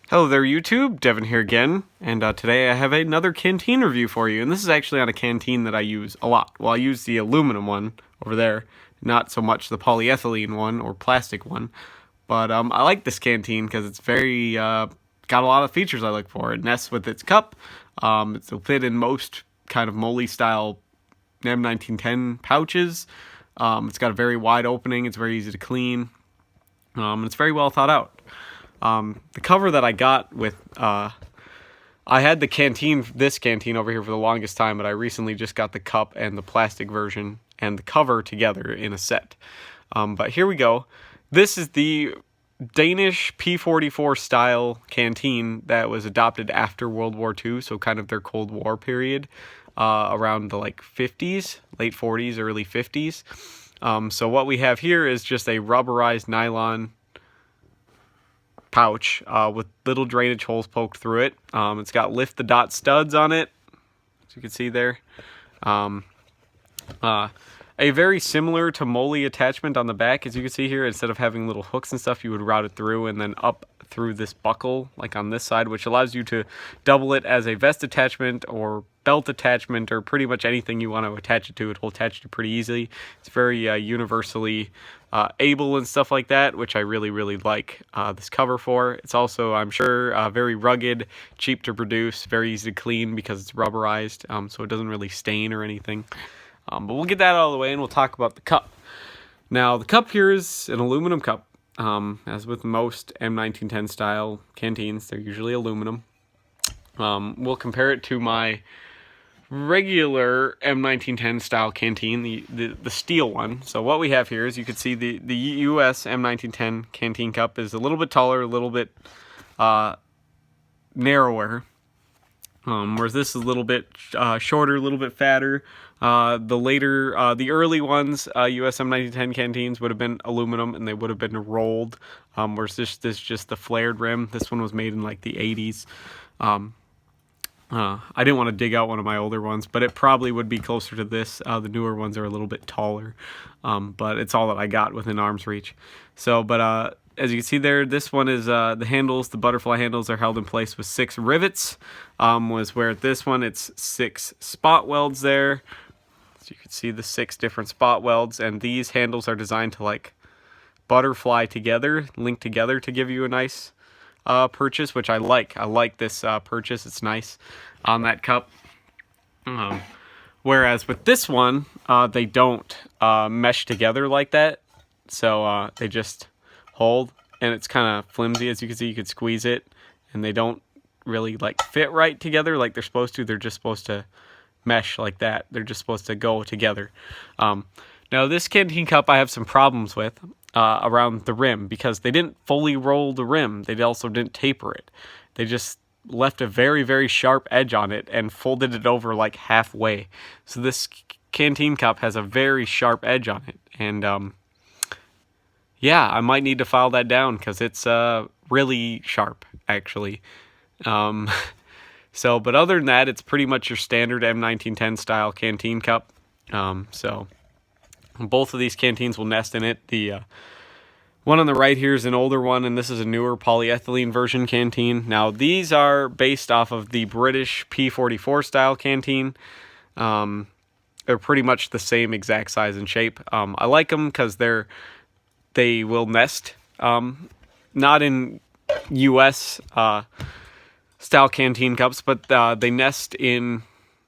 Hello there YouTube, Devin here again, and today I have another Canteen review for you, and this is actually on a Canteen that I use a lot. Well, I use the aluminum one over there, not so much the polyethylene one or plastic one, but I like this Canteen because it's very, got a lot of features I look for. It nests with its cup, it'll fit in most kind of Molly style M1910 pouches, it's got a very wide opening, it's very easy to clean, and it's very well thought out. The cover that I got with, I had the Canteen, this Canteen over here for the longest time, but I recently just got the cup and the plastic version and the cover together in a set. But here we go. This is the Danish p44 style Canteen that was adopted after World War II, so kind of their Cold War period, around the like 50s, late 40s, early 50s. So what we have here is just a rubberized nylon pouch with little drainage holes poked through it. It's got lift the dot studs on it, as you can see there. A very similar to Molly attachment on the back, as you can see here. Instead of having little hooks and stuff, you would route it through and then up through this buckle like on this side, which allows you to double it as a vest attachment or belt attachment or pretty much anything you want to attach it to. It will attach to pretty easily. It's very universally able and stuff like that, which I really like this cover for. It's also, I'm sure, very rugged, cheap to produce, very easy to clean because it's rubberized, so it doesn't really stain or anything. But we'll get that out of the way and we'll talk about the cup. Now, the cup here is an aluminum cup. As with most M1910 style canteens, they're usually aluminum. We'll compare it to my regular M1910 style Canteen, the steel one. So what we have here is, you can see the US M1910 Canteen cup is a little bit taller, a little bit narrower, whereas this is a little bit shorter, a little bit fatter. The early ones, US M1910 Canteens would have been aluminum and they would have been rolled, whereas this just the flared rim. This one was made in like the 80s. I didn't want to dig out one of my older ones, but it probably would be closer to this. The newer ones are a little bit taller, but it's all that I got within arm's reach. So, but as you can see there, this one is the handles, the butterfly handles are held in place with 6 rivets, was where this one it's 6 spot welds there. So you can see the 6 different spot welds, and these handles are designed to like butterfly together, link together to give you a nice purchase, which I like. I like this purchase. It's nice on that cup. Whereas with this one, they don't mesh together like that. So they just hold, and it's kind of flimsy. As you can see, you could squeeze it, and they don't really like fit right together like they're supposed to. They're just supposed to mesh like that. They're just supposed to go together. Now this Canteen cup I have some problems with around the rim, because they didn't fully roll the rim. They also didn't taper it. They just left a very sharp edge on it and folded it over like halfway. So this Canteen cup has a very sharp edge on it, and yeah, I might need to file that down because it's really sharp actually. So, but other than that, it's pretty much your standard M1910 style Canteen cup. So both of these Canteens will nest in it. The one on the right here is an older one, and this is a newer polyethylene version Canteen. Now, these are based off of the British P44 style Canteen. They're pretty much the same exact size and shape. I like them because they will nest. Not in US style Canteen cups, but they nest in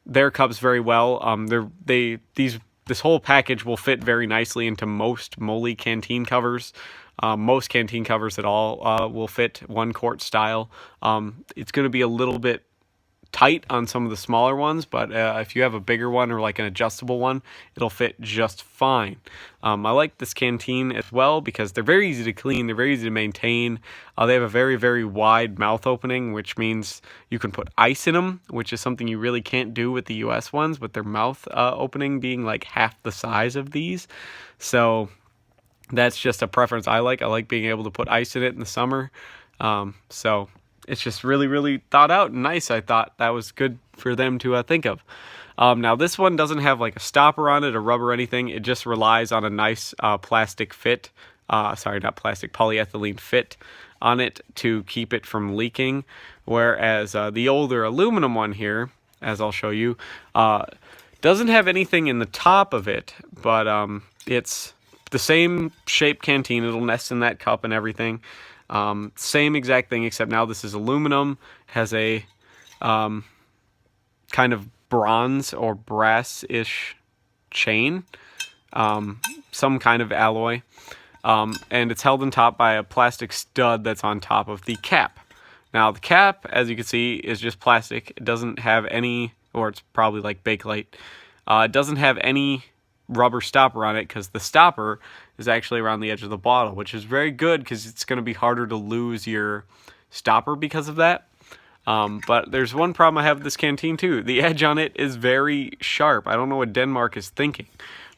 their cups very well. This whole package will fit very nicely into most Molly Canteen covers. Most Canteen covers at all will fit 1-quart style. It's going to be a little bit tight on some of the smaller ones, but if you have a bigger one or like an adjustable one, it'll fit just fine. I like this Canteen as well because they're very easy to clean, they're very easy to maintain. They have a very wide mouth opening, which means you can put ice in them, which is something you really can't do with the US ones, with their mouth opening being like half the size of these. So that's just a preference I like. I like being able to put ice in it in the summer. So it's just really thought out and nice. I thought that was good for them to think of. Now this one doesn't have like a stopper on it, a rubber or anything. It just relies on a nice plastic fit. Sorry, not plastic, polyethylene fit on it to keep it from leaking, whereas the older aluminum one here, as I'll show you, doesn't have anything in the top of it, but it's the same shape canteen. It'll nest in that cup and everything. Same exact thing, except now this is aluminum, has a kind of bronze or brass-ish chain, some kind of alloy, and it's held on top by a plastic stud that's on top of the cap. Now the cap, as you can see, is just plastic. It doesn't have any, or it's probably like Bakelite, it doesn't have any rubber stopper on it, because the stopper is actually around the edge of the bottle, which is very good because it's going to be harder to lose your stopper because of that. But there's one problem I have with this canteen too. The edge on it is very sharp. I don't know what Denmark is thinking,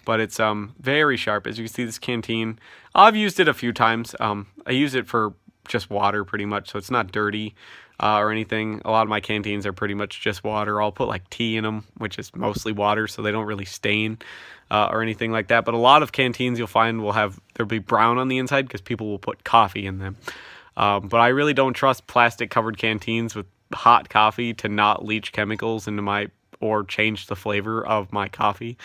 but it's very sharp. As you can see, this canteen, I've used it a few times. I use it for just water pretty much, so it's not dirty or anything. A lot of my canteens are pretty much just water. I'll put like tea in them, which is mostly water, so they don't really stain or anything like that. But a lot of canteens you'll find there'll be brown on the inside because people will put coffee in them. But I really don't trust plastic covered canteens with hot coffee to not leach chemicals into or change the flavor of my coffee.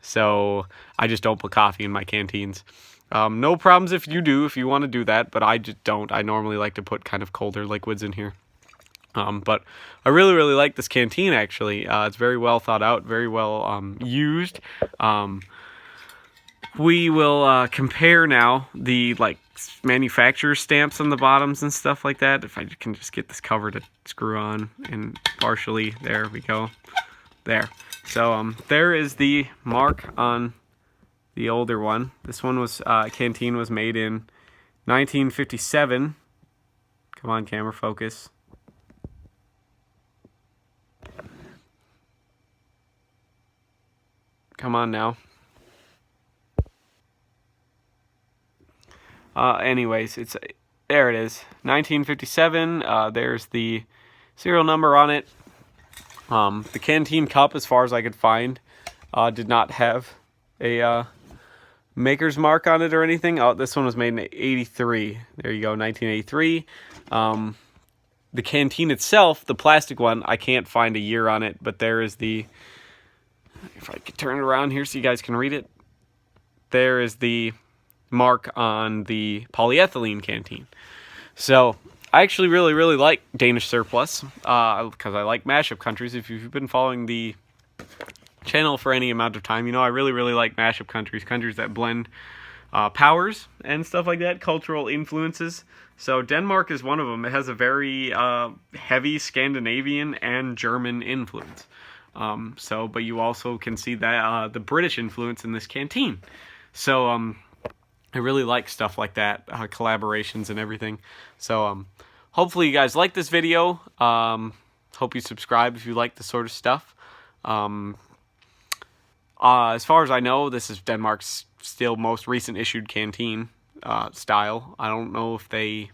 So I just don't put coffee in my canteens. No problems if you do, if you want to do that, but I just don't. I normally like to put kind of colder liquids in here. But I really, really like this canteen, actually. It's very well thought out, very well used. We will compare now the manufacturer stamps on the bottoms and stuff like that. If I can just get this cover to screw on, and partially, there we go. There. So there is the mark on the older one. This one was, canteen was made in 1957. Come on, camera, focus. Come on now. Anyways, there it is, 1957. There's the serial number on it. The canteen cup, as far as I could find, did not have a maker's mark on it or anything. Oh, this one was made in 83. There you go, 1983. The canteen itself, the plastic one, I can't find a year on it, but there is the, if I could turn it around here so you guys can read it, there is the mark on the polyethylene canteen. So I actually really, really like Danish surplus because I like mashup countries. If you've been following the channel for any amount of time, you know I really, really like mashup countries that blend powers and stuff like that, cultural influences. So Denmark is one of them. It has a very heavy Scandinavian and German influence. But you also can see that the British influence in this canteen. So I really like stuff like that, collaborations and everything. So hopefully you guys like this video. Hope you subscribe if you like this sort of stuff. As far as I know, this is Denmark's still most recent issued canteen style. I don't know if they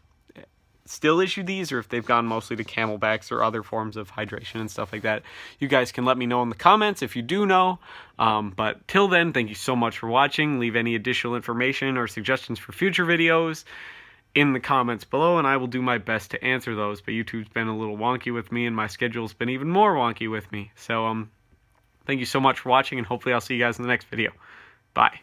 still issue these or if they've gone mostly to camelbacks or other forms of hydration and stuff like that. You guys can let me know in the comments if you do know. But till then, thank you so much for watching. Leave any additional information or suggestions for future videos in the comments below, and I will do my best to answer those. But YouTube's been a little wonky with me, and my schedule's been even more wonky with me. So thank you so much for watching, and hopefully I'll see you guys in the next video. Bye.